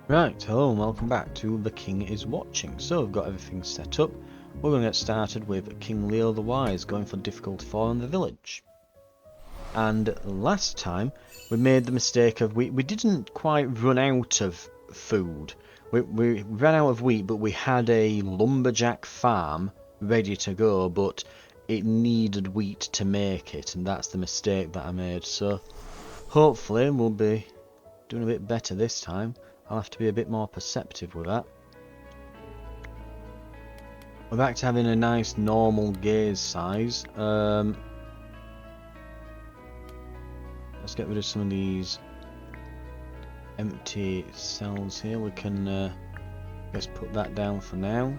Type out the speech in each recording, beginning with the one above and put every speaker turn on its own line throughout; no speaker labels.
Right, hello and welcome back to The King is Watching. So we've got everything set up. We're going to get started with King Leo the Wise going for difficulty 4 in the village. And last time we made the mistake of we didn't quite run out of food. We ran out of wheat, but we had a lumberjack farm ready to go, but it needed wheat to make it, and that's the mistake that I made. So hopefully we'll be doing a bit better this time. I'll have to be a bit more perceptive with that. We're back to having a nice normal gaze size. Let's get rid of some of these empty cells here. We can just put that down for now.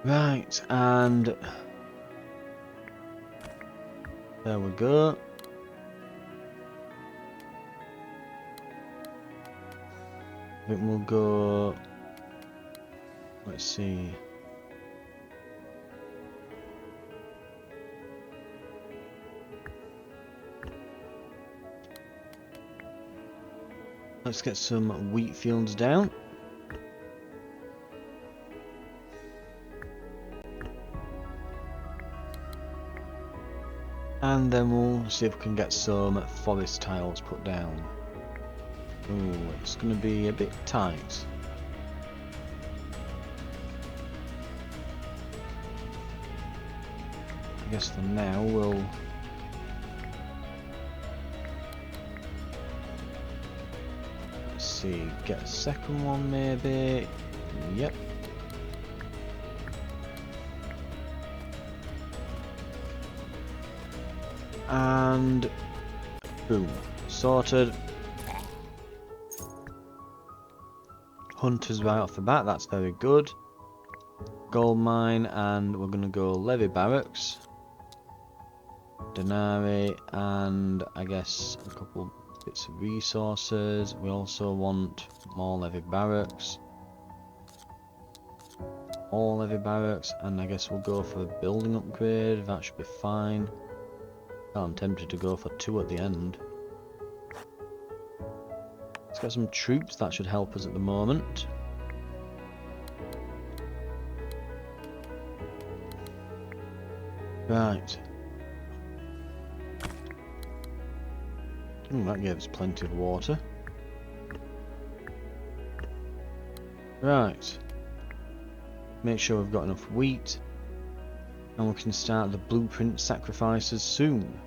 Right, and there we go. I think we'll go, let's see. Let's get some wheat fields down. And then we'll see if we can get some forest tiles put down. Ooh, it's going to be a bit tight. I guess for now we'll... Let's see, get a second one maybe. Yep. And boom, sorted. Hunters right off the bat, that's very good. Gold mine, and we're gonna go levy barracks, denarii, and I guess a couple bits of resources. We also want more levy barracks, more levy barracks, and I guess we'll go for a building upgrade. That should be fine. I'm tempted to go for 2 at the end. Let's get some troops, that should help us at the moment. Right. Ooh, that gave us plenty of water. Right. Make sure we've got enough wheat. And we can start the blueprint sacrifices soon.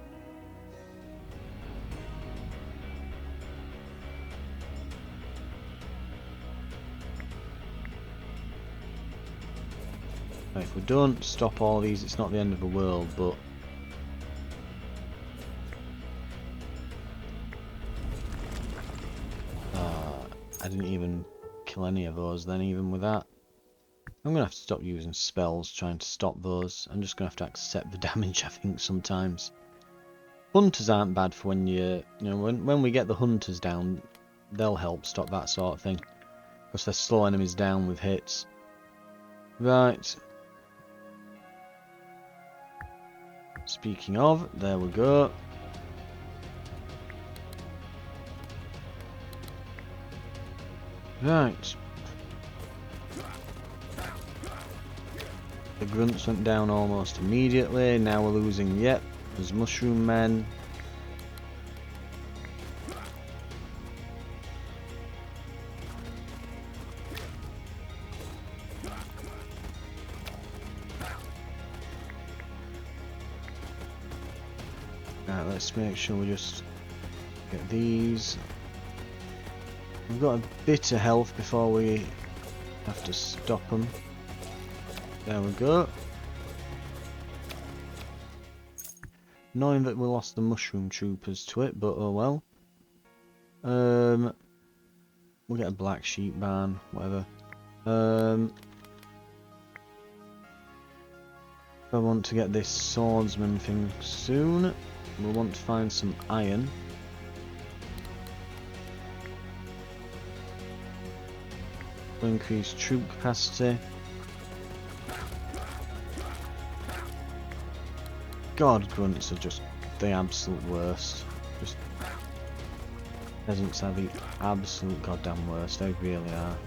If we don't stop all these, it's not the end of the world, but I didn't even kill any of those then, even with that. I'm gonna have to stop using spells trying to stop those. I'm just gonna have to accept the damage, I think, sometimes. Hunters aren't bad for when you know, when we get the hunters down, they'll help stop that sort of thing. Because they slow enemies down with hits. Right. Speaking of, there we go. Right. The grunts went down almost immediately. Now we're losing, yep, there's mushroom men. Right, let's make sure we just get these. We've got a bit of health before we have to stop them. There we go. Annoying that we lost the mushroom troopers to it, but oh well. We'll get a black sheep barn, whatever. I want to get this swordsman thing soon. We'll want to find some iron. We'll increase troop capacity. God, grunts are just the absolute worst. Just peasants are the absolute goddamn worst. They really are.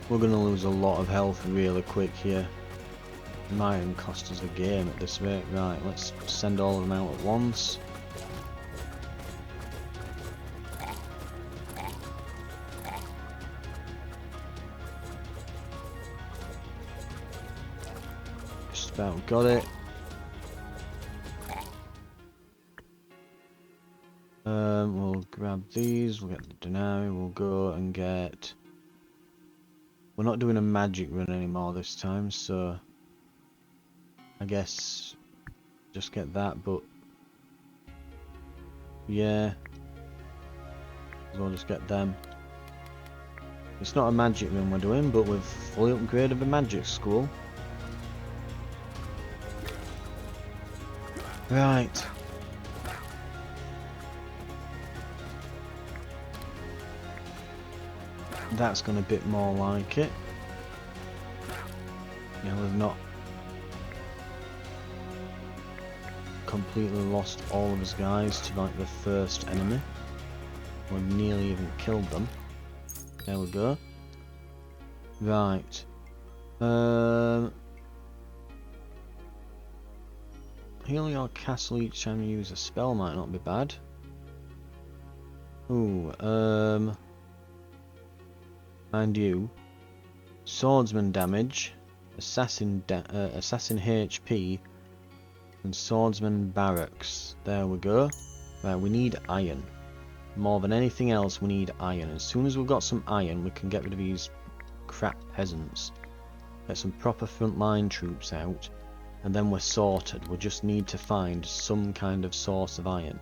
We're gonna lose a lot of health really quick here. It might even cost us the game at this rate. Right, let's send all of them out at once. Just about got it. We'll grab these, we'll get the denarii, we'll go and get... We're not doing a magic run anymore this time, so... I guess... just get that, but... yeah... we'll just get them. It's not a magic run we're doing, but we've fully upgraded the magic school. Right. That's gone a bit more like it. Yeah, we've not completely lost all of his guys to like the first enemy. We nearly even killed them. There we go. Right. Healing our castle each time you use a spell might not be bad. Ooh, mind you, swordsman damage, assassin HP, and swordsman barracks. There we go. Right, we need iron. More than anything else, we need iron. As soon as we've got some iron, we can get rid of these crap peasants. Get some proper frontline troops out, and then we're sorted. We just need to find some kind of source of iron.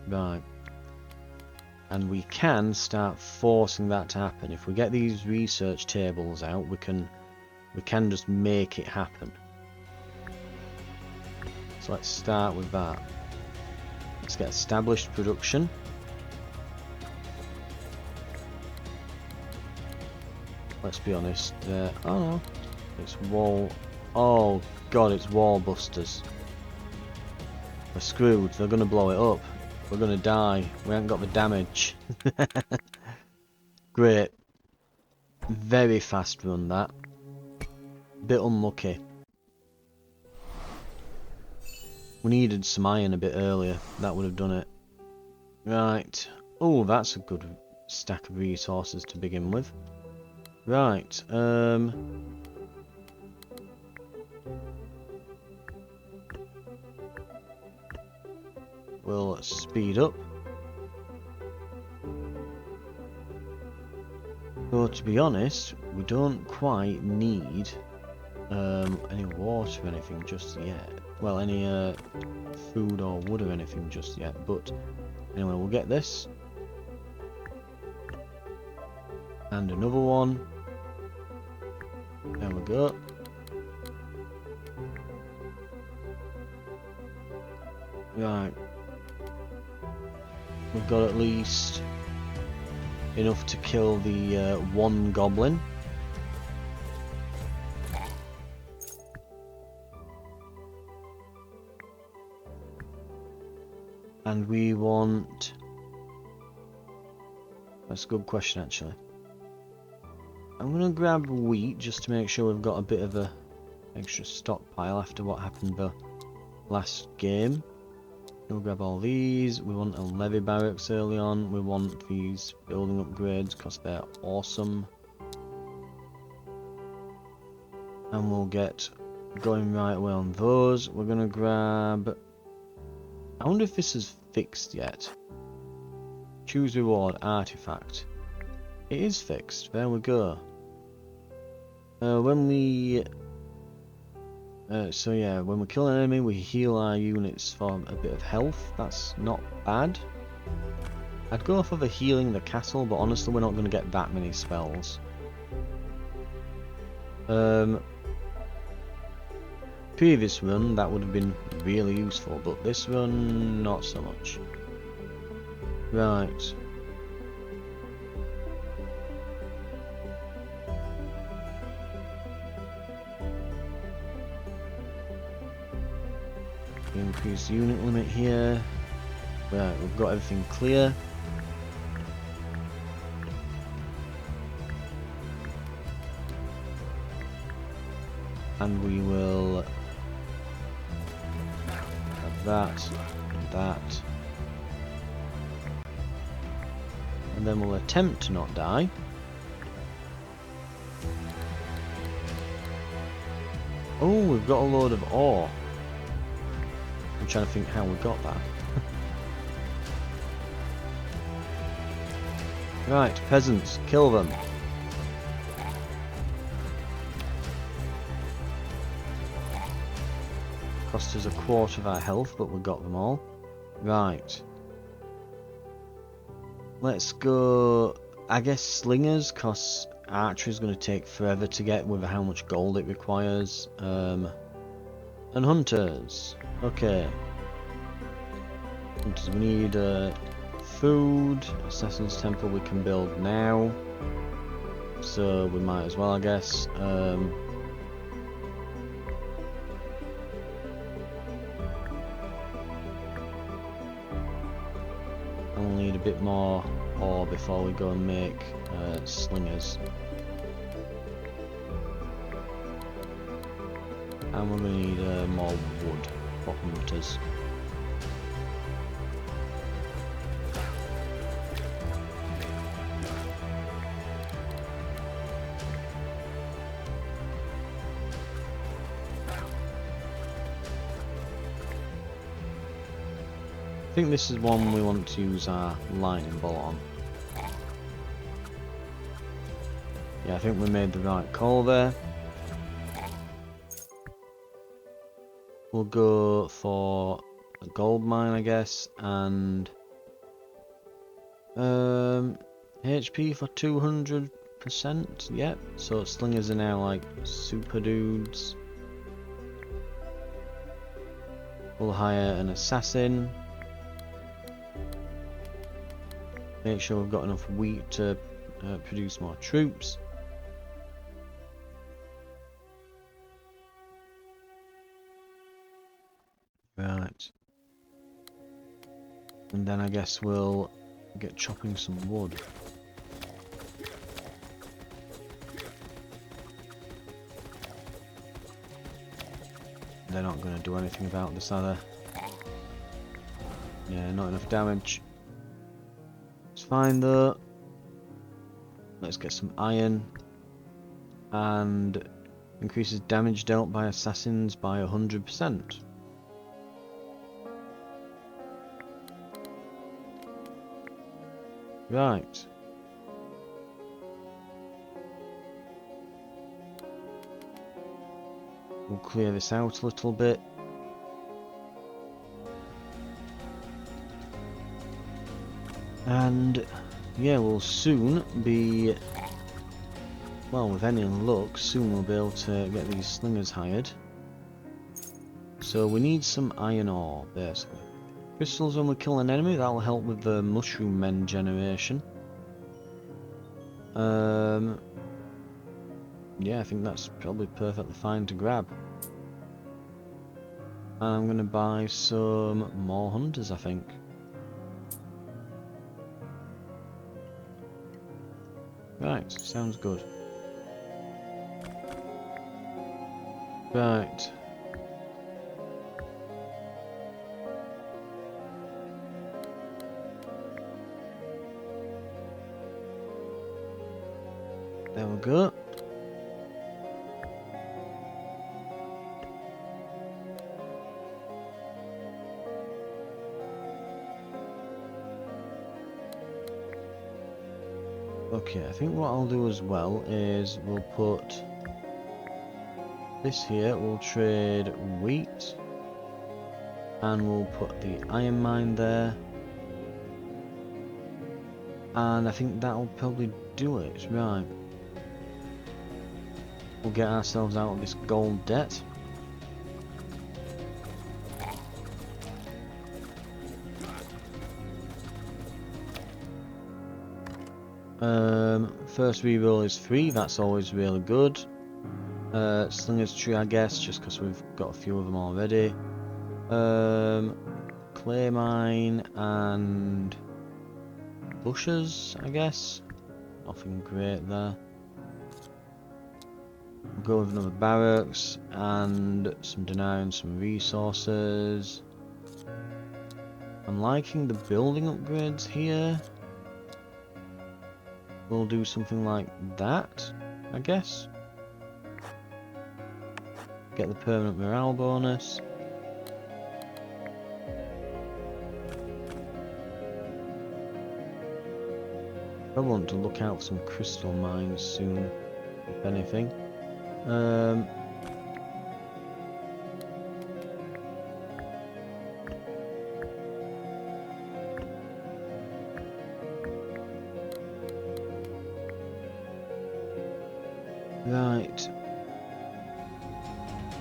Right. And we can start forcing that to happen. If we get these research tables out, we can just make it happen. So let's start with that. Let's get established production. Let's be honest. Oh no, it's wall. Oh god, it's wall busters. We're screwed. They're gonna blow it up. We're gonna die. We haven't got the damage. Great. Very fast run that. Bit unlucky. We needed some iron a bit earlier. That would have done it. Right. Oh, that's a good stack of resources to begin with. Right. We'll speed up. So to be honest, we don't quite need any water or anything just yet. Well, any food or wood or anything just yet. But anyway, we'll get this. And another one. There we go. Right. We've got at least enough to kill the one goblin. And we want... That's a good question actually. I'm going to grab wheat just to make sure we've got a bit of a extra stockpile after what happened the last game. We'll grab all these. We want a levy barracks early on. We want these building upgrades because they're awesome. And we'll get going right away on those. We're going to grab... I wonder if this is fixed yet. Choose reward, artifact. It is fixed. There we go. When we... so yeah, when we kill an enemy, we heal our units for a bit of health. That's not bad. I'd go for the healing the castle, but honestly we're not going to get that many spells. Previous run, that would have been really useful, but this run, not so much. Right. Increase unit limit here. Right, we've got everything clear. And we will have that and that. And then we'll attempt to not die. Oh, we've got a load of ore. I'm trying to think how we got that. Right, peasants, kill them. Cost us a quarter of our health, but we got them all. Right. Let's go, I guess, slingers, because archery is going to take forever to get with how much gold it requires. And hunters. Okay. Hunters, we need food. Assassin's Temple we can build now. So we might as well, I guess. We'll need a bit more ore before we go and make slingers. And we're going to need more wood for hunters. I think this is one we want to use our lightning bolt on. Yeah, I think we made the right call there. We'll go for a gold mine, I guess, and HP for 200%. Yep. So slingers are now like super dudes. We'll hire an assassin. Make sure we've got enough wheat to produce more troops. Right. And then I guess we'll get chopping some wood. They're not going to do anything about this, are they? Yeah, not enough damage. It's fine though. Let's get some iron. And increases damage dealt by assassins by 100%. Right. We'll clear this out a little bit. And yeah, we'll soon be, well, with any luck, soon we'll be able to get these slingers hired. So we need some iron ore, basically. Crystals when we kill an enemy, that'll help with the mushroom men generation. Yeah, I think that's probably perfectly fine to grab. And I'm going to buy some more hunters, I think. Right, sounds good. Right. There we go. Okay, I think what I'll do as well is we'll put this here, we'll trade wheat, and we'll put the iron mine there, and I think that'll probably do it. Right, we'll get ourselves out of this gold debt. First reroll is 3, that's always really good. Slinger's tree, I guess, just because we've got a few of them already. Clay mine and bushes, I guess. Nothing great there. We'll go with another barracks and some denying some resources. I'm liking the building upgrades here. We'll do something like that, I guess. Get the permanent morale bonus. I want to look out for some crystal mines soon, if anything. Right.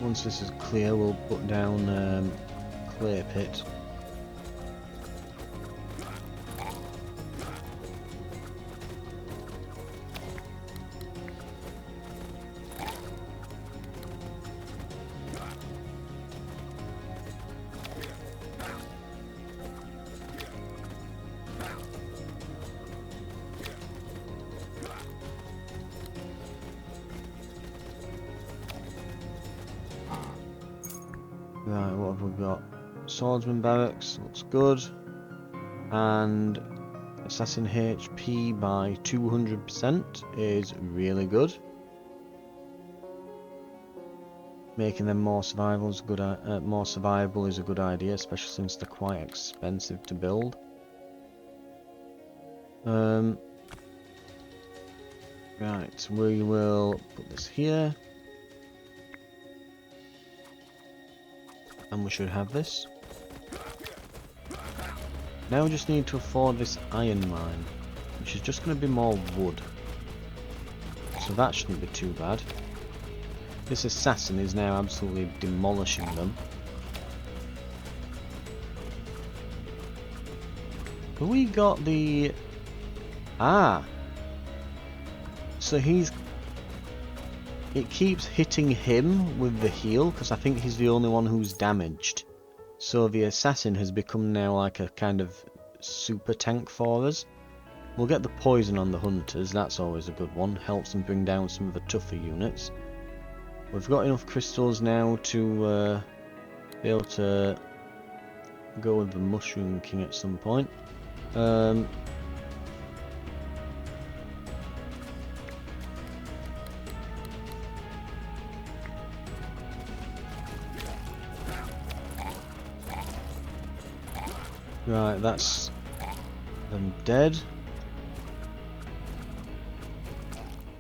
Once this is clear, we'll put down clay pit. Right, what have we got? Swordsman barracks, looks good. And assassin HP by 200% is really good. Making them more survival is a good idea, especially since they're quite expensive to build. Right, we will put this here. And we should have this. Now we just need to afford this iron mine, which is just going to be more wood. So that shouldn't be too bad. This assassin is now absolutely demolishing them. But we got the... Ah! So he's... It keeps hitting him with the heal, because I think he's the only one who's damaged. So the assassin has become now like a kind of super tank for us. We'll get the poison on the hunters, that's always a good one. Helps them bring down some of the tougher units. We've got enough crystals now to be able to go with the Mushroom King at some point. Right, that's them dead.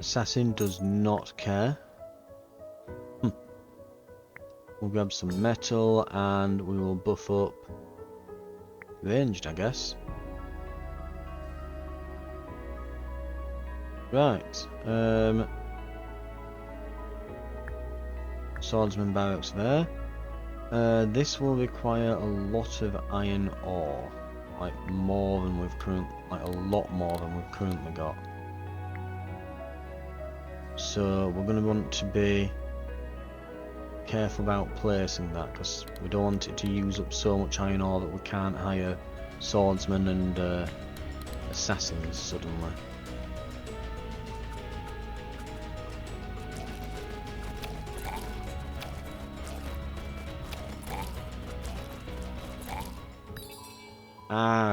Assassin does not care. We'll grab some metal and we will buff up ranged, I guess. Right. Swordsman barracks there. This will require a lot of iron ore, like a lot more than we've currently got. So we're going to want to be careful about placing that, because we don't want it to use up so much iron ore that we can't hire swordsmen and assassins suddenly.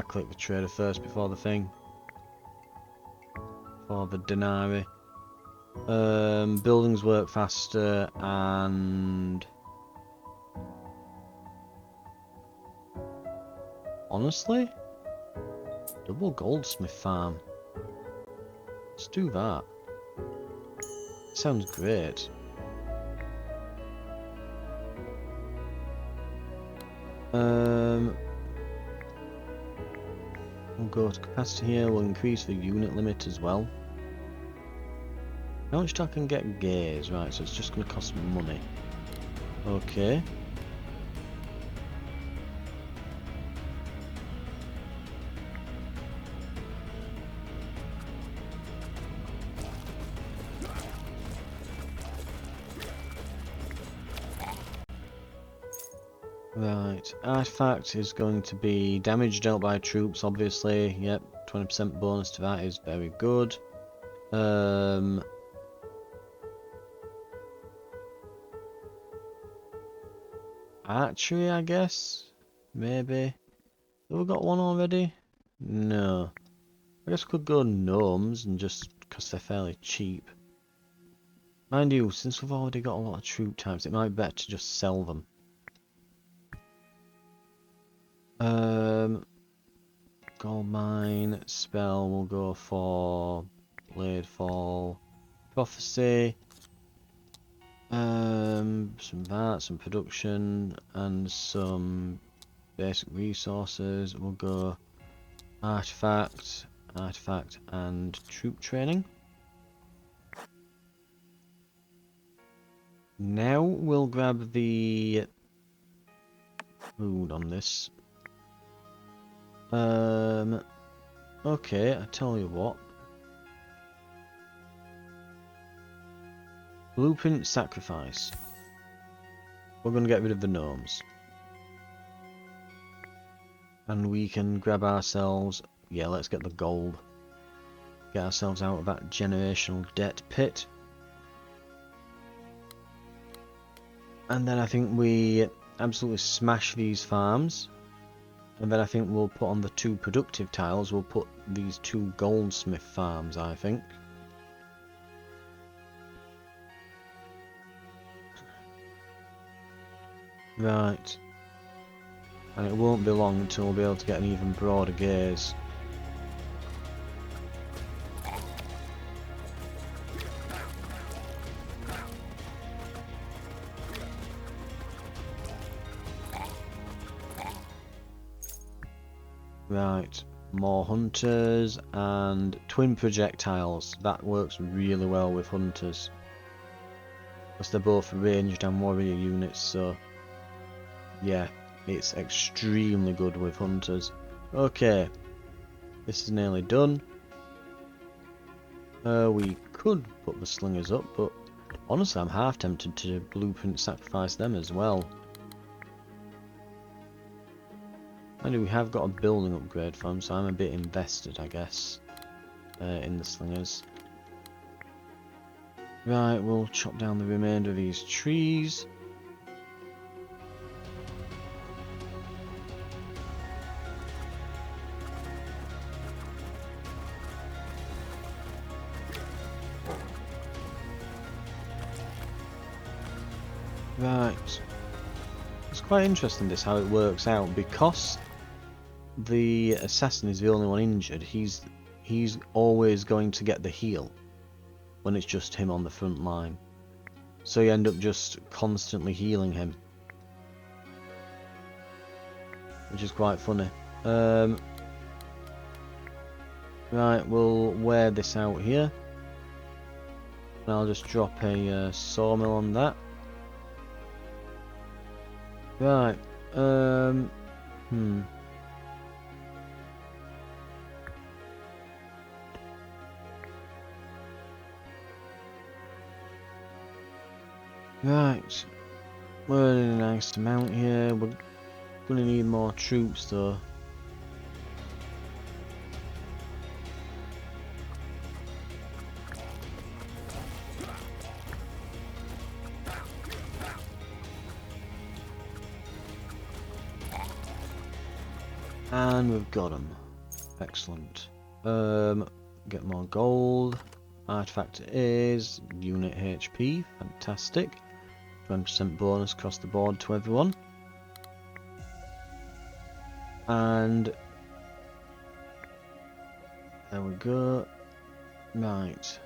Click the trader first before the thing. For the denarii. Buildings work faster and... Honestly? Double goldsmith farm. Let's do that. Sounds great. We'll go to capacity here, we'll increase the unit limit as well. How much do I can get gaze? Right, so it's just going to cost money. Okay. Right, artifact is going to be damage dealt by troops, obviously. Yep, 20% bonus to that is very good. Archery, I guess? Maybe. Have we got one already? No. I guess we could go gnomes and just because they're fairly cheap. Mind you, since we've already got a lot of troop types, it might be better to just sell them. Gold mine, spell, we'll go for blade fall, prophecy. Some that, some production, and some basic resources. We'll go artifact, and troop training. Now we'll grab the food on this. Okay, I tell you what. Blueprint sacrifice. We're going to get rid of the gnomes. And we can grab ourselves... Yeah, let's get the gold. Get ourselves out of that generational debt pit. And then I think we absolutely smash these farms. And then I think we'll put on the 2 productive tiles, we'll put these 2 goldsmith farms, I think. Right. And it won't be long until we'll be able to get an even broader gaze. Right, more hunters and twin projectiles. That works really well with hunters. Because they're both ranged and warrior units, so yeah, it's extremely good with hunters. Okay, this is nearly done. We could put the slingers up, but honestly I'm half tempted to blueprint sacrifice them as well. And we have got a building upgrade for them, so I'm a bit invested, I guess, in the slingers. Right, we'll chop down the remainder of these trees. Right. It's quite interesting this, how it works out, because the assassin is the only one injured, he's always going to get the heal when it's just him on the front line. So you end up just constantly healing him, which is quite funny. Right, we'll wear this out here. And I'll just drop a sawmill on that. Right, Right, we're in a nice amount here. We're gonna need more troops though. And we've got them. Excellent. Get more gold. Artifact is unit HP. Fantastic. 20% bonus across the board to everyone. And there we go. Right.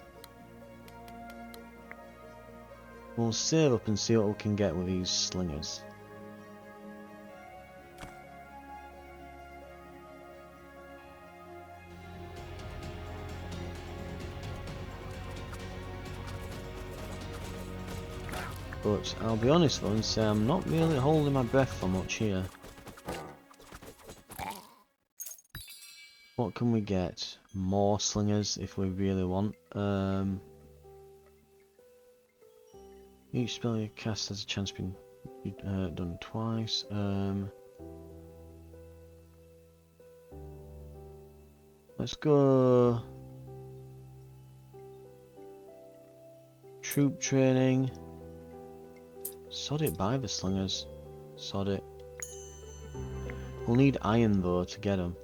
We'll save up and see what we can get with these slingers. But I'll be honest though and say I'm not really holding my breath for much here. What can we get? More slingers if we really want. Each spell you cast has a chance of being Done twice. Let's go. Troop training. Sod it, buy the slingers. Sod it. We'll need iron though to get them.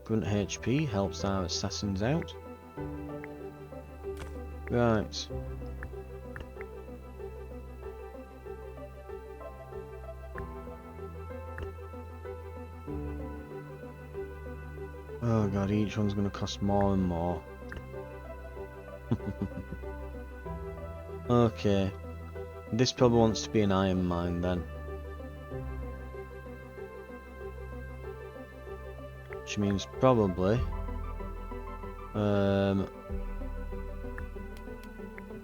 Grunt HP helps our assassins out. Right. Oh god, each one's going to cost more and more. Okay. This probably wants to be an iron mine then. Which means probably...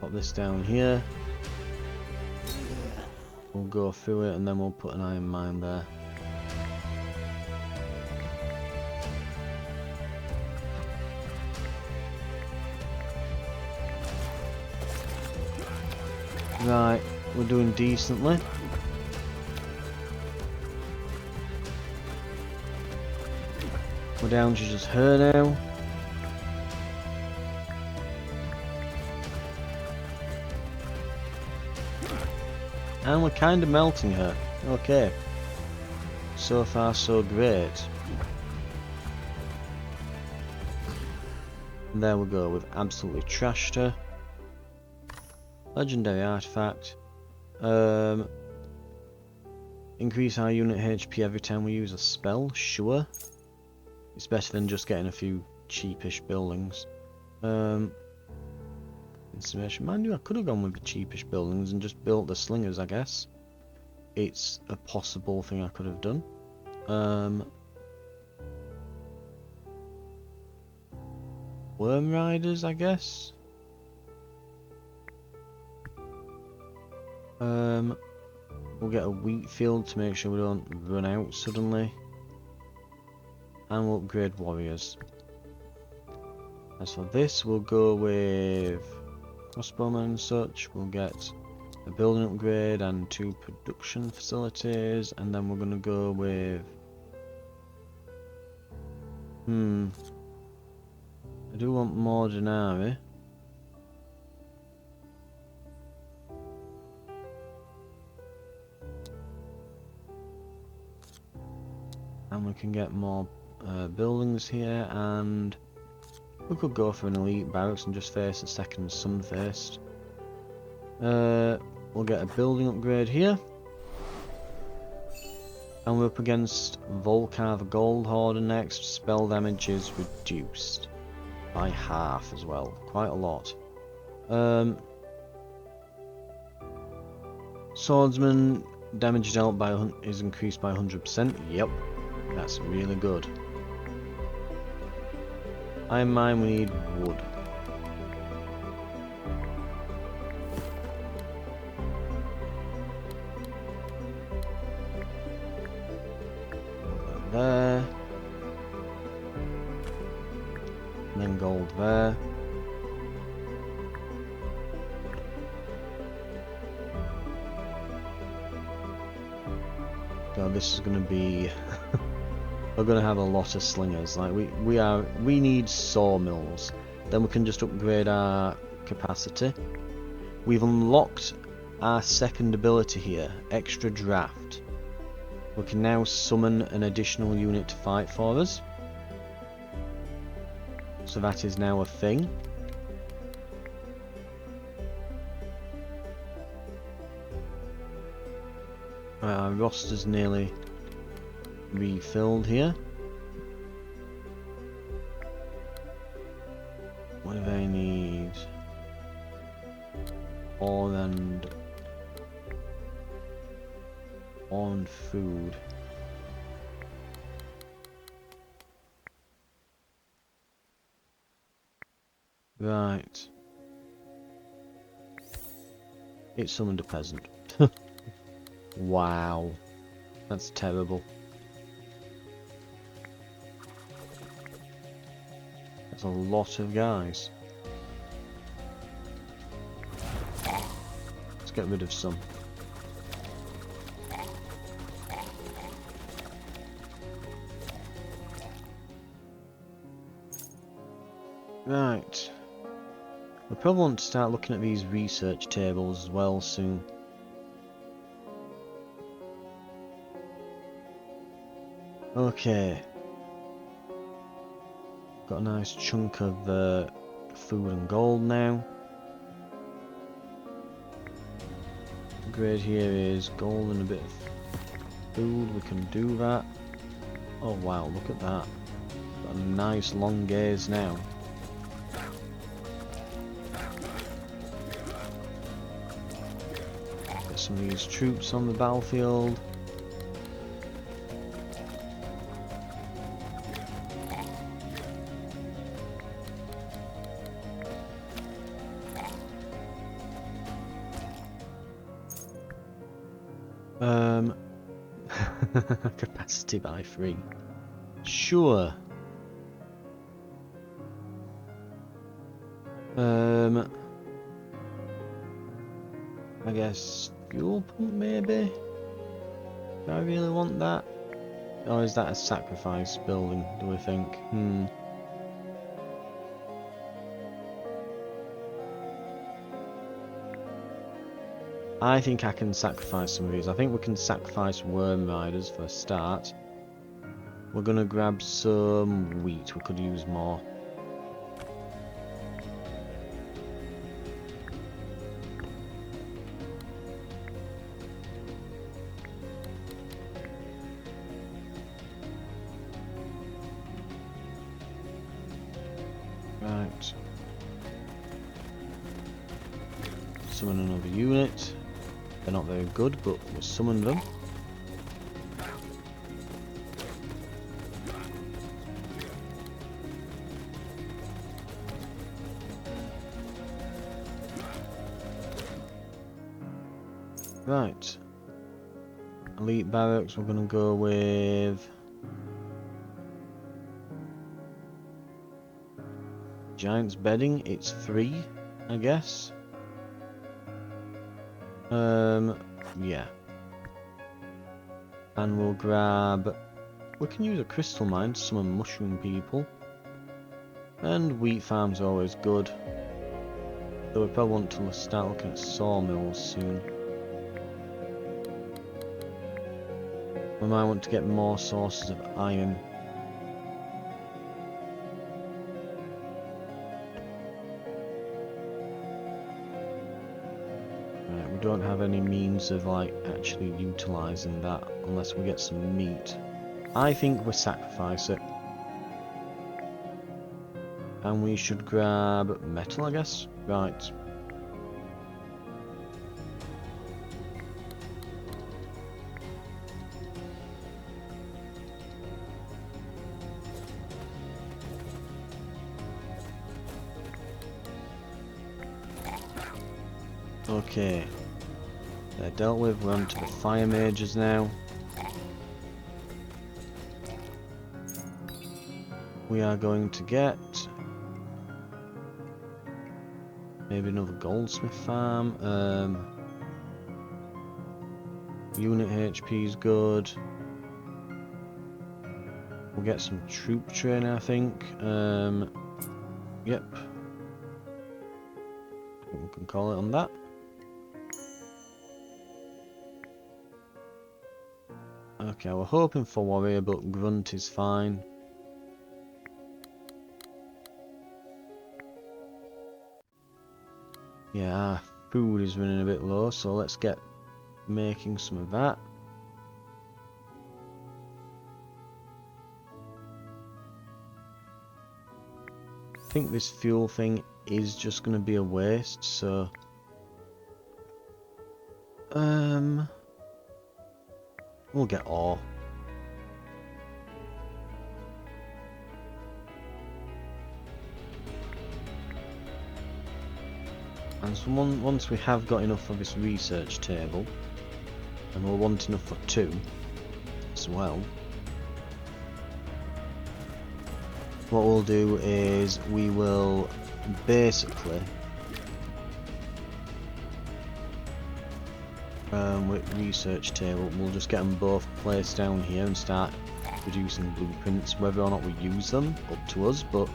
pop this down here. We'll go through it and then we'll put an iron mine there. Right, we're doing decently. We're down to just her now. And we're kind of melting her. Okay. So far so great. And there we go, we've absolutely trashed her. Legendary artifact. Increase our unit HP every time we use a spell, sure. It's better than just getting a few cheapish buildings. Incineration. Mind you, I could have gone with the cheapish buildings and just built the slingers, I guess. It's a possible thing I could have done. Worm riders, I guess. We'll get a wheat field to make sure we don't run out suddenly. And we'll upgrade warriors. As for this, we'll go with crossbowmen and such. We'll get a building upgrade and 2 production facilities. And then we're going to go with... I do want more Denari. And we can get more buildings here, and we could go for an elite barracks and just face a second sun-faced. We'll get a building upgrade here. And we're up against Volcar the Gold Hoarder next. Spell damage is reduced by half as well. Quite a lot. Swordsman damage dealt by is increased by 100%. Yep. That's really good. Iron mine, we need wood. There. And then gold there. God, this is going to be... We're going to have a lot of slingers. Like we need sawmills. Then we can just upgrade our capacity. We've unlocked our second ability here, extra draft. We can now summon an additional unit to fight for us. So that is now a thing. Right, our roster's nearly refilled here. What do they need? Ore and food. Right. It summoned a peasant. Wow. That's terrible. That's a lot of guys. Let's get rid of some. Right. We probably want to start looking at these research tables as well soon. Okay. Got a nice chunk of food and gold now. Grade here is gold and a bit of food. We can do that. Oh wow, look at that. Got a nice long gaze now. Get some of these troops on the battlefield. Capacity by 3. Sure. I guess fuel pump maybe? Do I really want that? Or is that a sacrifice building, do we think? I think I can sacrifice some of these. I think we can sacrifice worm riders for a start. We're gonna grab some wheat. We could use more. Right. Summon another unit. They're not very good, but we'll summon them. Right. Elite barracks, we're gonna go with Giant's bedding. It's 3, I guess. Yeah. And we'll grab... We can use a crystal mine to summon mushroom people. And wheat farms are always good. Though we probably want to start looking at sawmills soon. We might want to get more sources of iron. Right, we don't have any means of like actually utilising that unless we get some meat. I think we sacrifice it. And we should grab metal, I guess. Right. Okay. They're dealt with. We're on to the fire mages now. We are going to get maybe another goldsmith farm. Unit HP is good. We'll get some troop training, I think. Yep. We can call it on that. Okay, we're hoping for warrior, but grunt is fine. Yeah, our food is running a bit low, so let's get making some of that. I think this fuel thing is just going to be a waste, so we'll get ore. And so once we have got enough of this research table, and we'll want enough for 2 as well, what we'll do is we will basically with research table. We'll just get them both placed down here and start producing blueprints. Whether or not we use them, up to us, but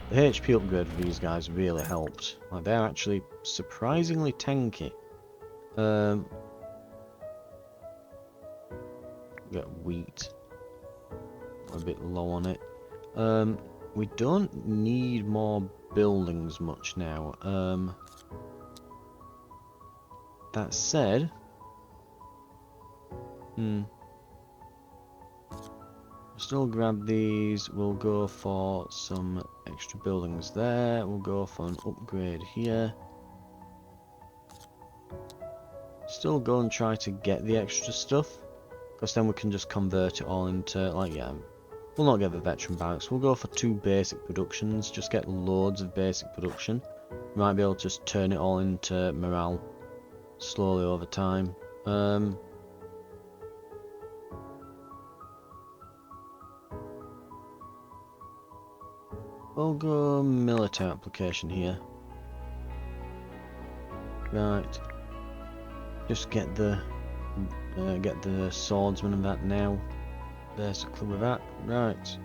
the HP upgrade for these guys really helped. Like, they're actually surprisingly tanky. Get wheat. A bit low on it. We don't need more buildings much now. That said, still grab these. We'll go for some extra buildings there. We'll go for an upgrade here. Still go and try to get the extra stuff, because then we can just convert it all into, like, yeah, we'll not get the veteran barracks. We'll go for 2 basic productions. Just get loads of basic production. We might be able to just turn it all into morale slowly over time. We'll go military application here. Right. Just get the swordsman and that now. Basically with that. Right.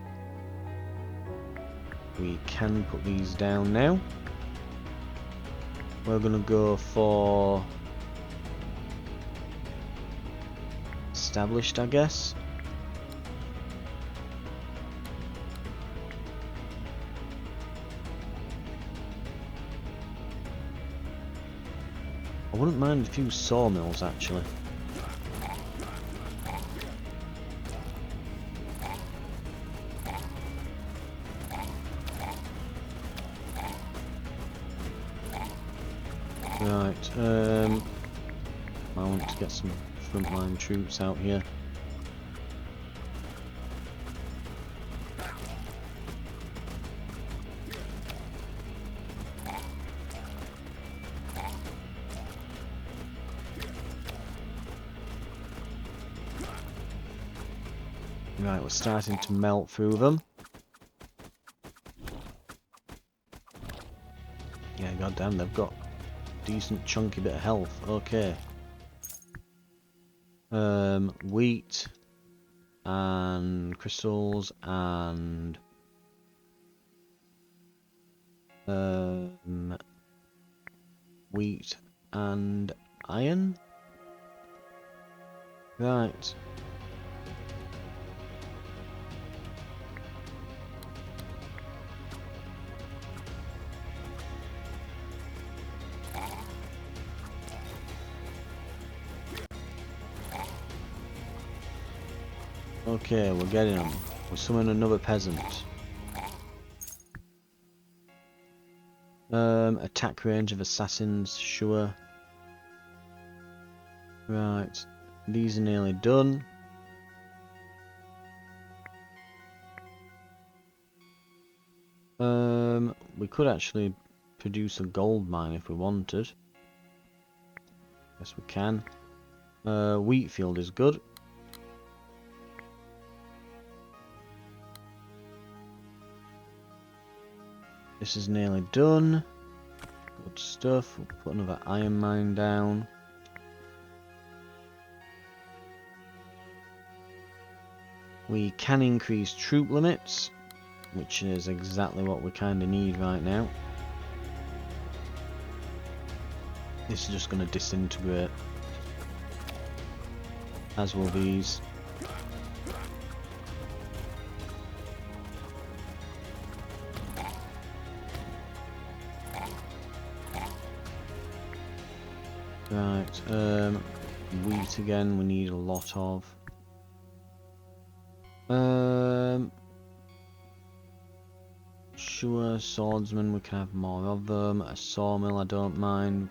We can put these down now. We're gonna go for established, I guess. I wouldn't mind a few sawmills actually. Right, I want to get some frontline troops out here. Right, we're starting to melt through them. Yeah, goddamn, they've got decent chunky bit of health. Okay. Wheat and crystals and wheat and iron. Right. Okay, we're getting them. We're summoning another peasant. Attack range of assassins, sure. Right, these are nearly done. We could actually produce a gold mine if we wanted. Yes, we can. Wheat field is good. This is nearly done. Good stuff. We'll put another iron mine down. We can increase troop limits, which is exactly what we kind of need right now. This is just going to disintegrate, as will these. Right, wheat again we need a lot of. Sure, swordsman we can have more of them. A sawmill I don't mind.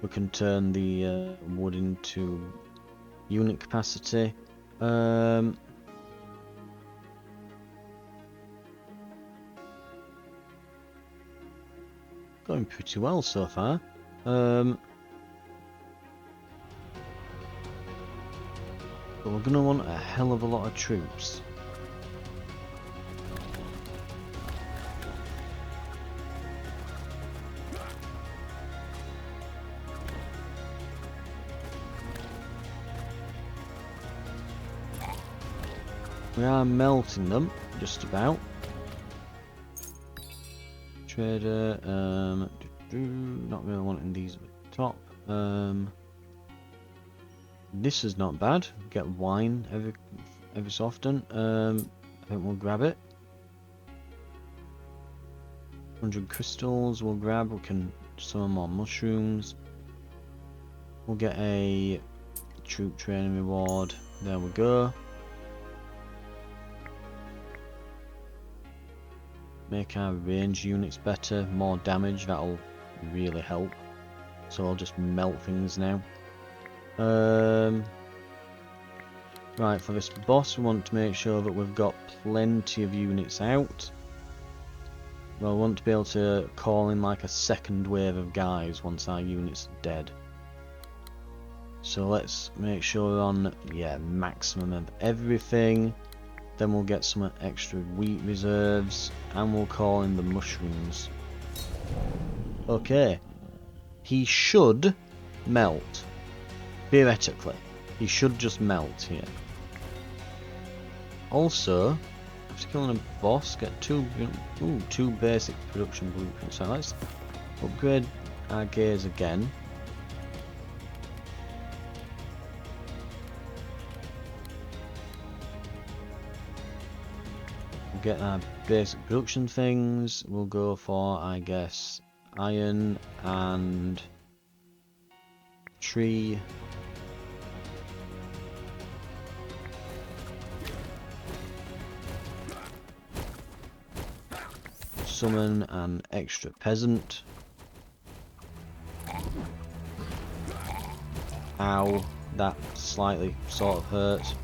We can turn the wood into unit capacity. Going pretty well so far. But we're going to want a hell of a lot of troops. We are melting them, just about. Trader, not really wanting these at the top. This is not bad. Get wine every so often. I think we'll grab it. 100 crystals we'll grab. We can summon more mushrooms. We'll get a troop training reward. There we go. Make our range units better, more damage, that'll really help. So I'll just melt things now. Right, for this boss we want to make sure that we've got plenty of units out. Well, we want to be able to call in like a second wave of guys once our units are dead. So let's make sure we're on, yeah, maximum of everything. Then we'll get some extra wheat reserves, and we'll call in the mushrooms. Okay. He should melt. Theoretically. He should just melt here. Also, after killing a boss, get two basic production blueprints. So let's upgrade our gears again. Get our basic production things. We'll go for, I guess, iron and tree. Summon an extra peasant. Ow, that slightly sort of hurt.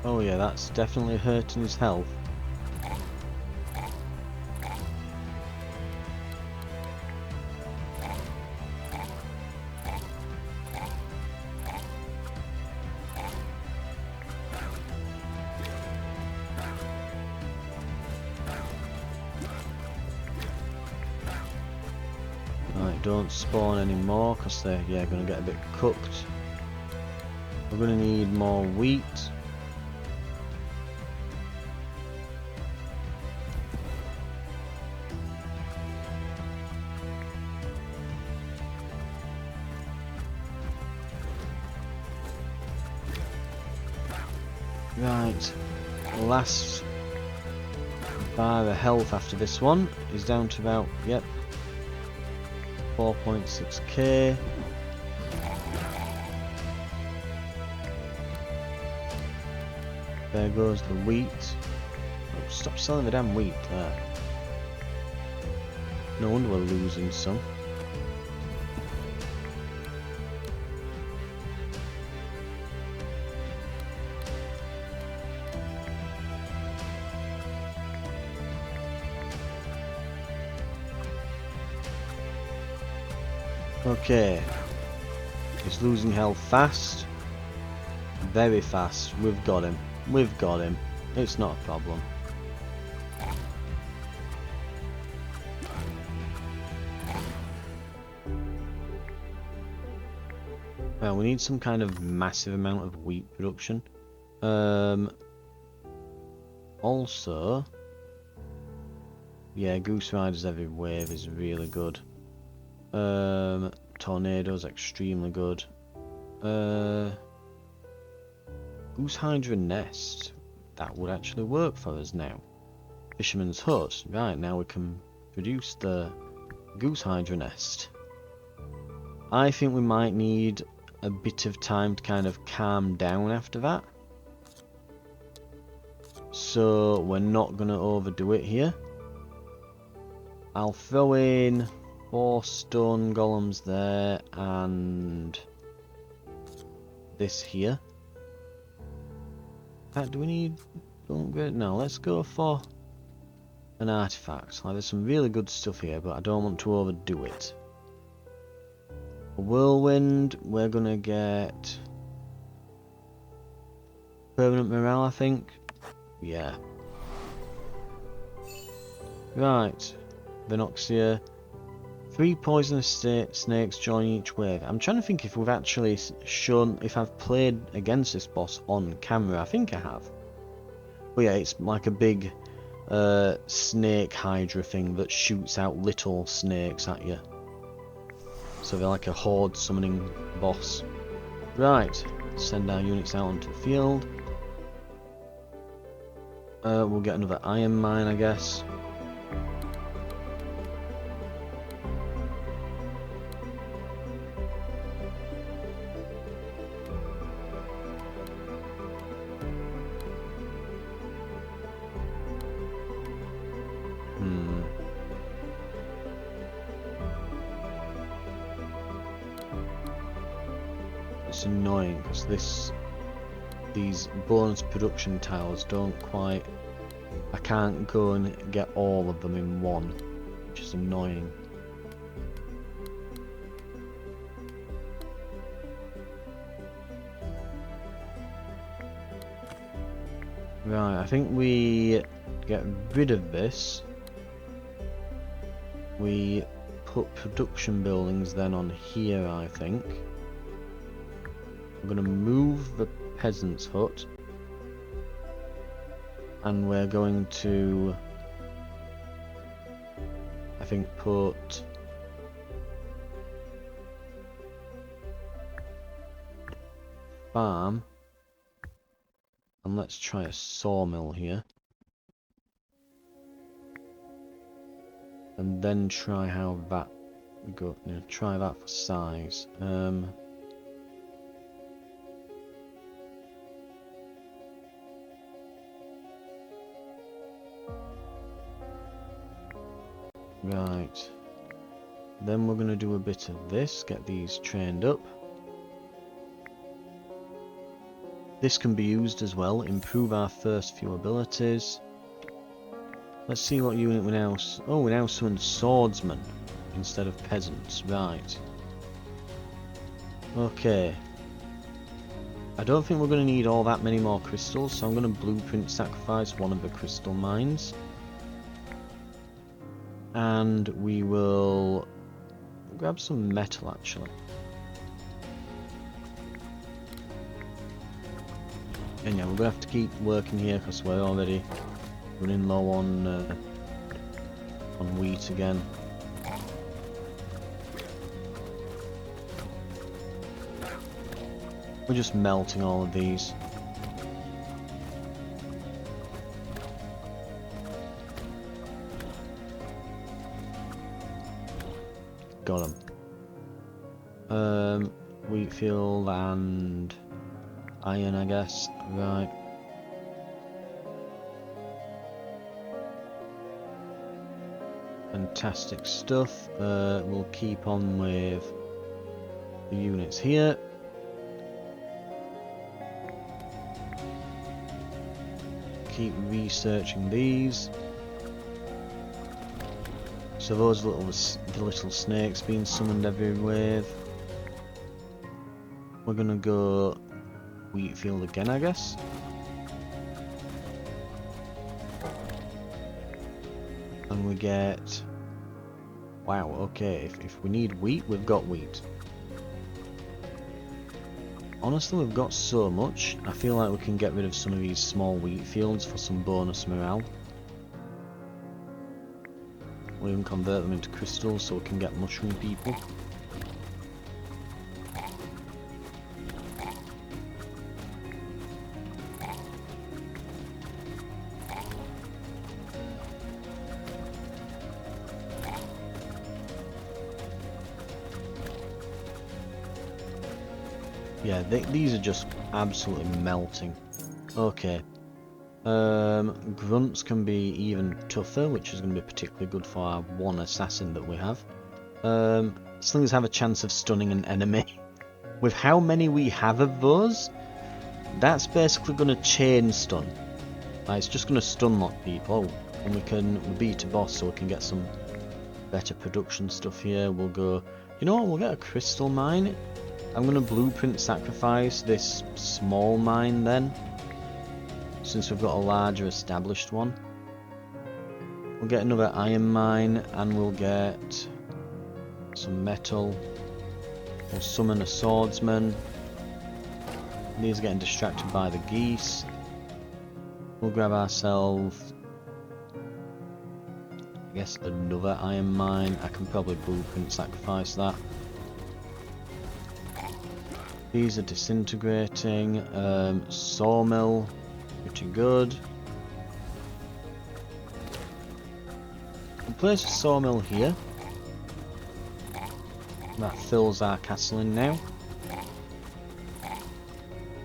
Oh yeah, that's definitely hurting his health. Right, don't spawn anymore because they're going to get a bit cooked. We're going to need more wheat. Right, last bar of health after this one is down to about, yep, 4.6k. There goes the wheat. Oh, stop selling the damn wheat there. No wonder we're losing some. Okay, he's losing health fast, very fast. We've got him, it's not a problem. Well, we need some kind of massive amount of wheat production. Also, yeah, Goose Riders every wave is really good. Tornadoes extremely good. Goose Hydra Nest, that would actually work for us now. Fisherman's Hut, right, now we can produce the Goose Hydra Nest. I think we might need a bit of time to kind of calm down after that. So we're not going to overdo it here. I'll throw in 4 stone golems there and this here. Do we need upgrade? No, let's go for an artifact. Like, there's some really good stuff here, but I don't want to overdo it. A whirlwind, we're gonna get permanent morale, I think. Yeah. Right. Venoxia. 3 poisonous snakes join each wave. I'm trying to think if we've actually shown, if I've played against this boss on camera. I think I have. But yeah, it's like a big snake hydra thing that shoots out little snakes at you. So they're like a horde summoning boss. Right, send our units out onto the field. We'll get another iron mine, I guess. It's annoying because these bonus production tiles don't quite... I can't go and get all of them in one, which is annoying. Right, I think we get rid of this. We put production buildings then on here, I think. We're going to move the peasant's hut. And we're going to, I think, put farm. And let's try a sawmill here. And then try how that go. Try that for size. Right. Then we're going to do a bit of this, get these trained up. This can be used as well, improve our first few abilities. Let's see what unit we now... Oh, we now summon swordsmen instead of peasants. Right. Okay. I don't think we're going to need all that many more crystals, so I'm going to blueprint sacrifice one of the crystal mines. And we will grab some metal actually. And yeah, we're gonna have to keep working here because we're already running low on wheat again. We're just melting all of these. Got them. Wheat field and iron, I guess. Right. Fantastic stuff. We'll keep on with the units here. Keep researching these. So those the little snakes being summoned every wave. We're gonna go wheat field again, I guess. And we get... Wow, okay, if we need wheat, we've got wheat. Honestly, we've got so much, I feel like we can get rid of some of these small wheat fields for some bonus morale. We'll even convert them into crystals so we can get mushroom people. Yeah, these are just absolutely melting. Okay. Grunts can be even tougher, which is going to be particularly good for our one assassin that we have. Slingers have a chance of stunning an enemy. With how many we have of those, that's basically going to chain stun. It's just going to stun lock people. And we can beat a boss so we can get some better production stuff here. We'll go... You know what? We'll get a crystal mine. I'm going to blueprint sacrifice this small mine then, since we've got a larger established one. We'll get another iron mine and we'll get some metal. We'll summon a swordsman. These are getting distracted by the geese. We'll grab ourselves, I guess, another iron mine. I can probably blueprint sacrifice that. These are disintegrating. Sawmill, pretty good. We'll place a sawmill here. That fills our castle in now.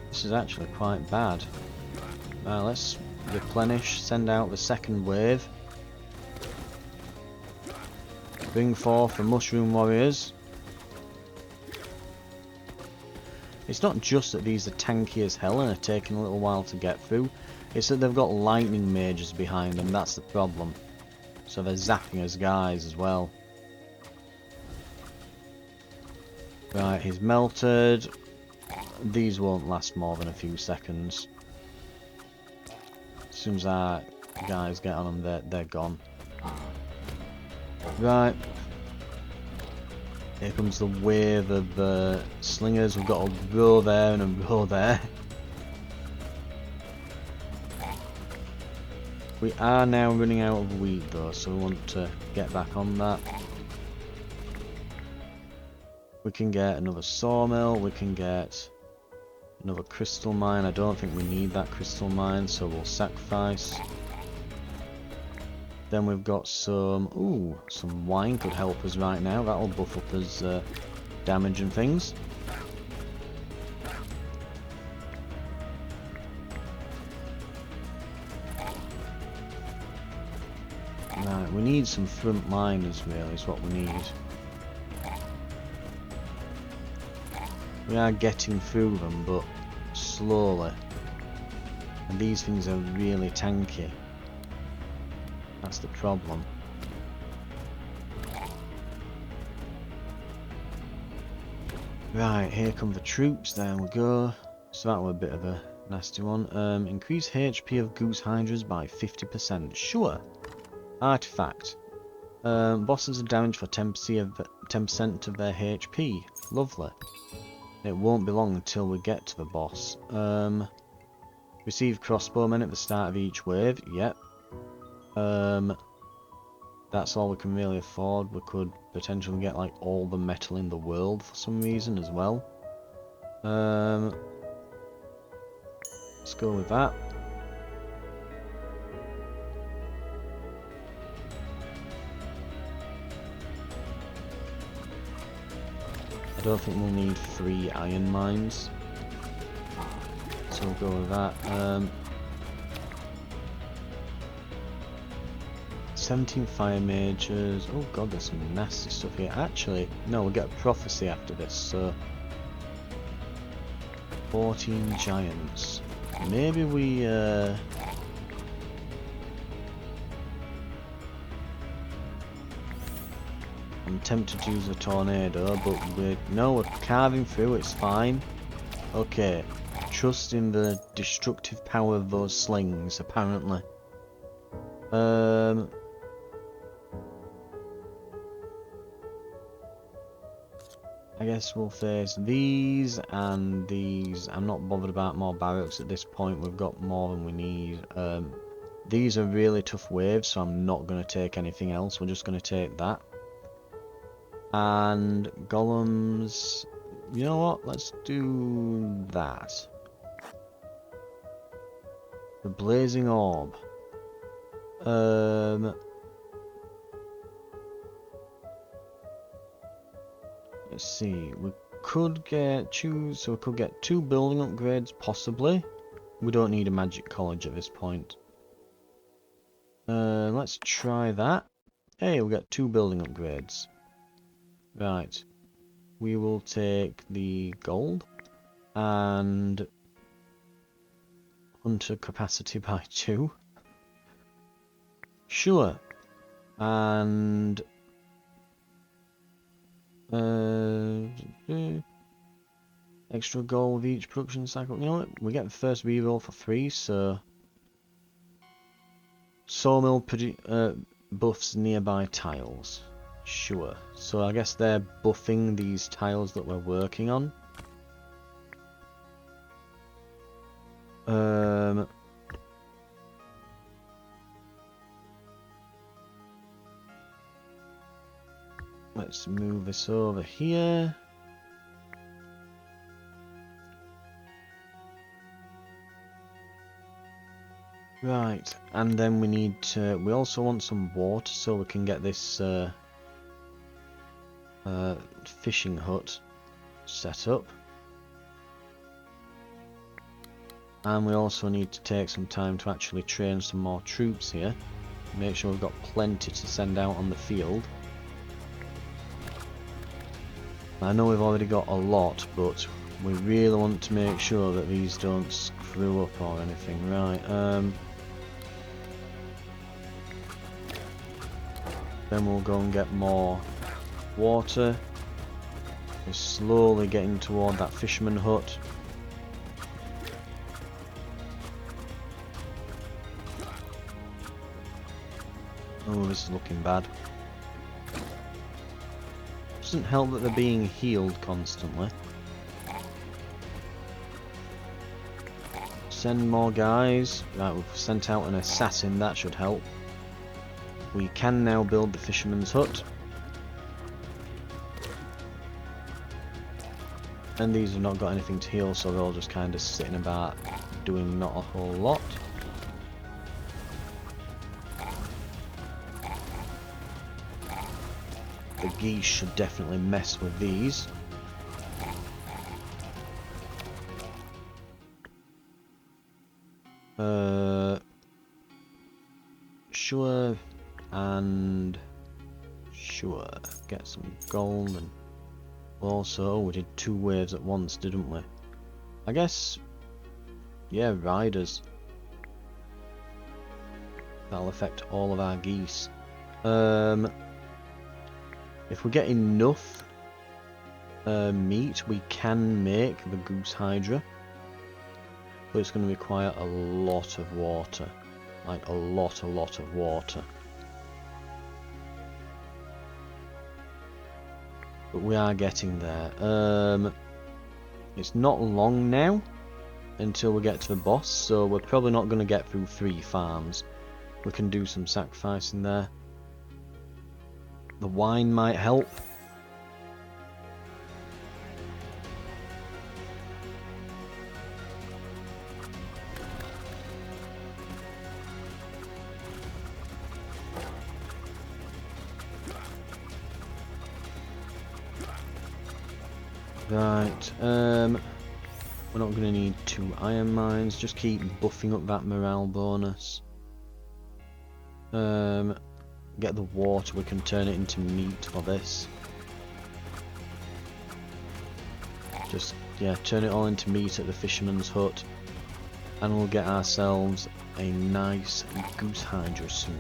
This is actually quite bad. Now let's replenish, send out the second wave. Bring forth the mushroom warriors. It's not just that these are tanky as hell and are taking a little while to get through, it's that they've got lightning mages behind them, that's the problem. So they're zapping us guys as well. Right, he's melted. These won't last more than a few seconds. As soon as our guys get on them, they're gone. Right. Here comes the wave of slingers. We've got a row there and a row there. We are now running out of wheat though, so we want to get back on that. We can get another sawmill, we can get another crystal mine. I don't think we need that crystal mine, so we'll sacrifice. Then we've got some, ooh, some wine could help us right now. That'll buff up his damage and things. Right, we need some front liners really is what we need. We are getting through them, but slowly. And these things are really tanky. That's the problem. Right, here come the troops, there we go. So that was a bit of a nasty one. Increase HP of goose hydras by 50%. Sure. Artifact. Bosses are damaged for 10% of their HP. Lovely. It won't be long until we get to the boss. Receive crossbowmen at the start of each wave. Yep. That's all we can really afford. We could potentially get like all the metal in the world for some reason as well. Let's go with that. I don't think we'll need 3 iron mines, so we'll go with that. 17 fire mages. Oh god, there's some nasty stuff here. Actually, no, we'll get a prophecy after this, so 14 giants. Maybe we I'm tempted to use a tornado, but we're carving through, it's fine. Okay, trust in the destructive power of those slings, apparently. I guess we'll face these and these. I'm not bothered about more barracks at this point, we've got more than we need. These are really tough waves, so I'm not going to take anything else, we're just going to take that. And golems, you know what, let's do that. The blazing orb. Let's see, we could get so we could get 2 building upgrades possibly. We don't need a magic college at this point. Let's try that. Hey, we got 2 building upgrades. Right, we will take the gold and hunter capacity by 2. Sure. And extra gold with each production cycle. You know what? We get the first reroll for free, so sawmill buffs nearby tiles. Sure. So I guess they're buffing these tiles that we're working on. Let's move this over here. Right, and then we need to, we also want some water so we can get this fishing hut set up. And we also need to take some time to actually train some more troops here. Make sure we've got plenty to send out on the field. I know we've already got a lot, but we really want to make sure that these don't screw up or anything. Right, then we'll go and get more water. We're slowly getting toward that fisherman hut. Oh, this is looking bad. Doesn't help that they're being healed constantly. Send more guys. Right, we've sent out an assassin, that should help. We can now build the fisherman's hut. And these have not got anything to heal, so they're all just kind of sitting about doing not a whole lot. The geese should definitely mess with these. Sure, and sure, get some gold, and also we did 2 waves at once, didn't we? I guess, yeah, riders. That'll affect all of our geese. If we get enough meat, we can make the goose hydra, but it's going to require a lot of water, like a lot of water. But we are getting there. It's not long now until we get to the boss, so we're probably not going to get through 3 farms. We can do some sacrificing there. The wine might help. Right, we're not going to need 2 iron mines, just keep buffing up that morale bonus. Get the water, we can turn it into meat for this. Just, yeah, turn it all into meat at the fisherman's hut. And we'll get ourselves a nice goose hydra soon.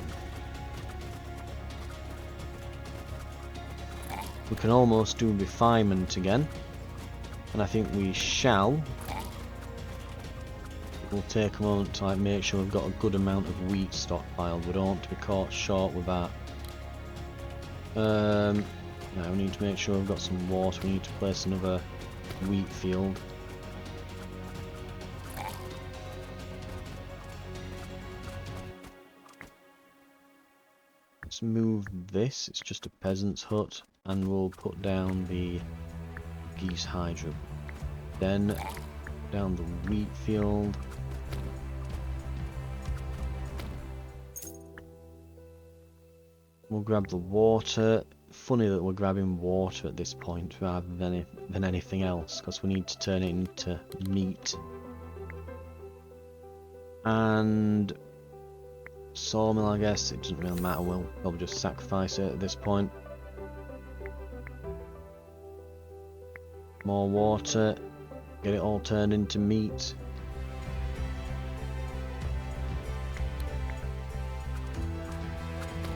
We can almost do refinement again. And I think we shall. We'll take a moment to make sure we've got a good amount of wheat stockpiled. We don't want to be caught short with that. Now we need to make sure we've got some water. We need to place another wheat field. Let's move this. It's just a peasant's hut, and we'll put down the geese hydra. Then down the wheat field. We'll grab the water. Funny that we're grabbing water at this point rather than anything else, because we need to turn it into meat. And sawmill, I guess, it doesn't really matter, we'll probably just sacrifice it at this point. More water, get it all turned into meat.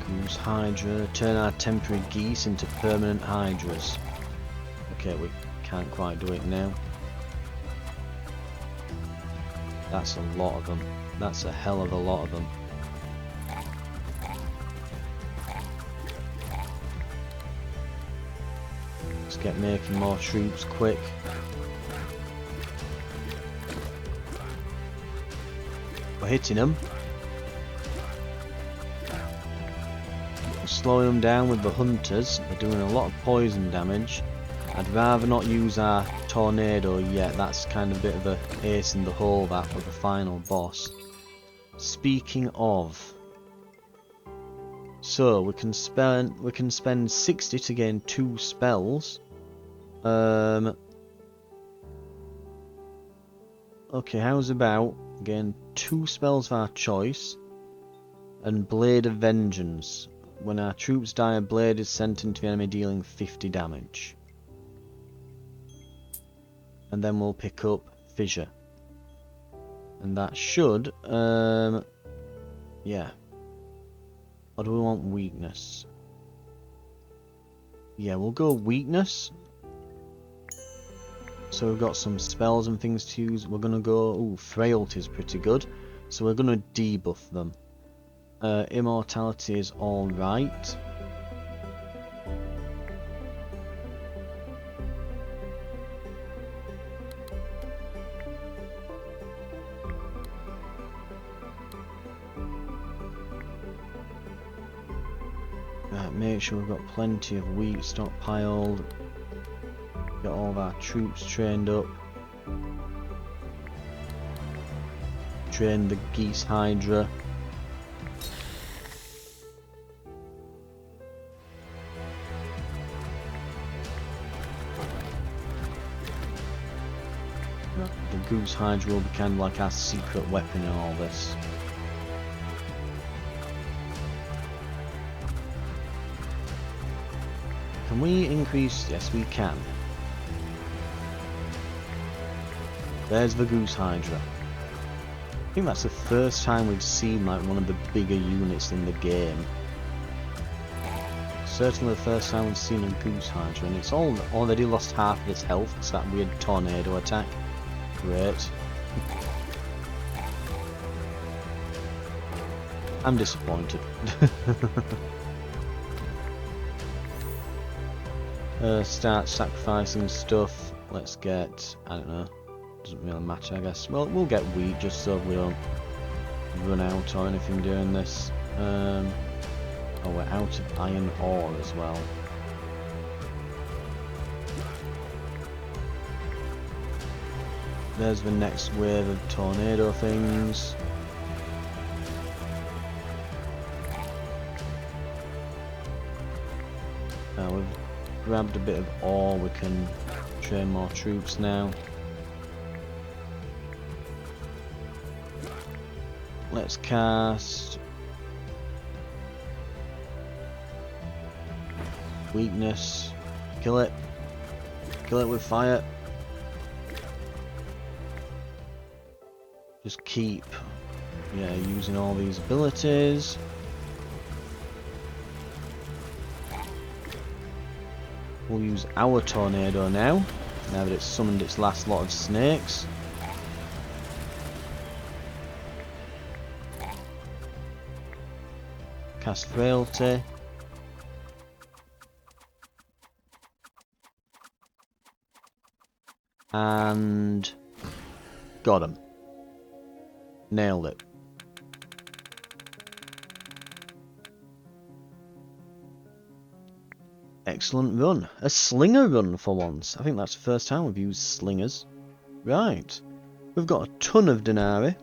Goose hydra, turn our temporary geese into permanent hydras. Okay, we can't quite do it now. That's a lot of them. That's a hell of a lot of them. get making more troops quick. We're hitting them. We're slowing them down with the hunters. They're doing a lot of poison damage. I'd rather not use our tornado yet. That's kind of a bit of a ace in the hole, that, with the final boss. Speaking of, so we can spend 60 to gain 2 spells. Okay, how's about gain 2 spells of our choice and Blade of Vengeance. When our troops die, a blade is sent into the enemy, dealing 50 damage. And then we'll pick up Fissure. And that should, yeah. Or do we want Weakness? Yeah, we'll go Weakness. So we've got some spells and things to use. We're gonna go, ooh, Frailty is pretty good. So we're gonna debuff them. Immortality is alright. Make sure we've got plenty of wheat stockpiled. Get all of our troops trained up. Train the Geese Hydra. The Goose Hydra will be kind of like our secret weapon in all this. Can we increase? Yes, we can. There's the Goose Hydra. I think that's the first time we've seen like one of the bigger units in the game. Certainly the first time we've seen a Goose Hydra, and it's already lost half of its health. It's that weird tornado attack. Great. I'm disappointed. Start sacrificing stuff. Let's get, I don't know, doesn't really matter, I guess. Well, we'll get wheat just so we don't run out or anything doing this. Oh, we're out of iron ore as well. There's the next wave of tornado things. Now we've grabbed a bit of ore, we can train more troops now. Let's cast Weakness. Kill it. Kill it with fire. Just keep, yeah, using all these abilities. We'll use our tornado now that it's summoned its last lot of snakes. Cast Frailty. And got him. Nailed it. Excellent run. A slinger run for once. I think that's the first time we've used slingers. Right. We've got a ton of denarii.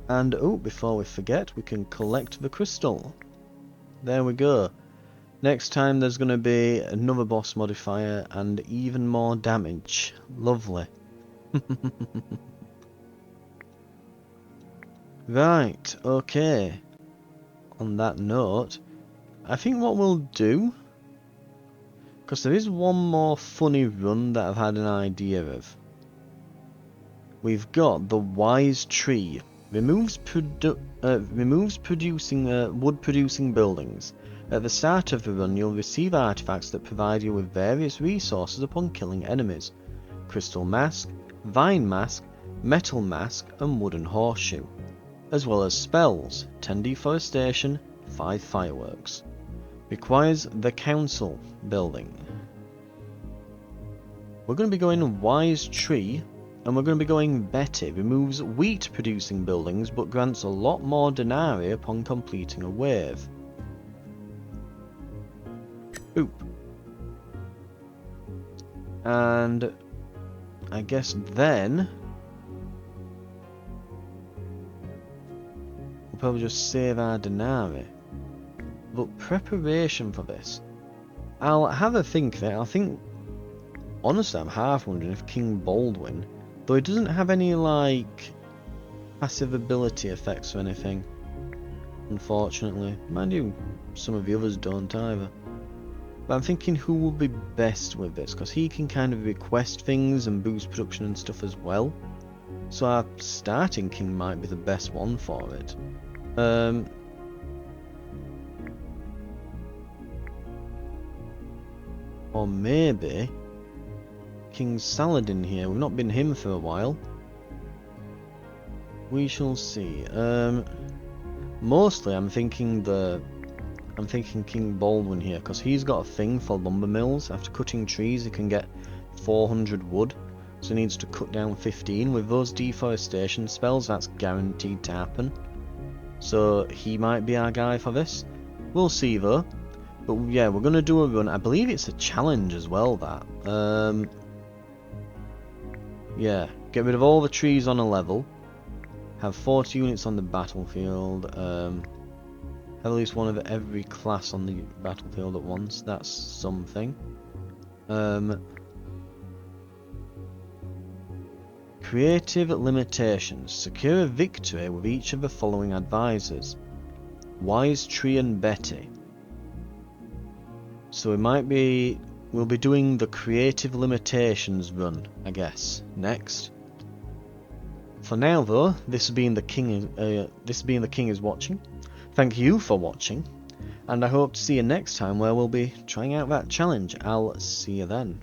And, oh, before we forget, we can collect the crystal. There we go. Next time there's going to be another boss modifier and even more damage. Lovely. Right, okay. On that note, I think what we'll do, because there is one more funny run that I've had an idea of. We've got the Wise Tree. Removes wood-producing buildings. At the start of the run, you'll receive artifacts that provide you with various resources upon killing enemies. Crystal Mask, Vine Mask, Metal Mask, and Wooden Horseshoe. As well as spells, 10 Deforestation, 5 Fireworks. Requires the Council building. We're going to be going Wise Tree, and we're going to be going Betty. Removes wheat producing buildings, but grants a lot more denarii upon completing a wave. Oop. And I guess then we'll probably just save our denarii. But preparation for this, I'll have a think there. I think, honestly, I'm half wondering if King Baldwin, though he doesn't have any like passive ability effects or anything, unfortunately. Mind you, some of the others don't either. But I'm thinking who will be best with this, because he can kind of request things and boost production and stuff as well. So our starting king might be the best one for it. Or maybe King Saladin here. We've not been him for a while. We shall see. Mostly I'm thinking King Baldwin here, because he's got a thing for lumber mills. After cutting trees he can get 400 wood, so he needs to cut down 15. With those deforestation spells, that's guaranteed to happen. So he might be our guy for this. We'll see though. But yeah, we're going to do a run. I believe it's a challenge as well, that. Yeah, get rid of all the trees on a level. Have 40 units on the battlefield. Have at least one of every class on the battlefield at once. That's something. Creative limitations. Secure a victory with each of the following advisors: Wise Tree and Betty. So we'll be doing the creative limitations run, I guess, next. For now though, this being the King is watching. Thank you for watching, and I hope to see you next time where we'll be trying out that challenge. I'll see you then.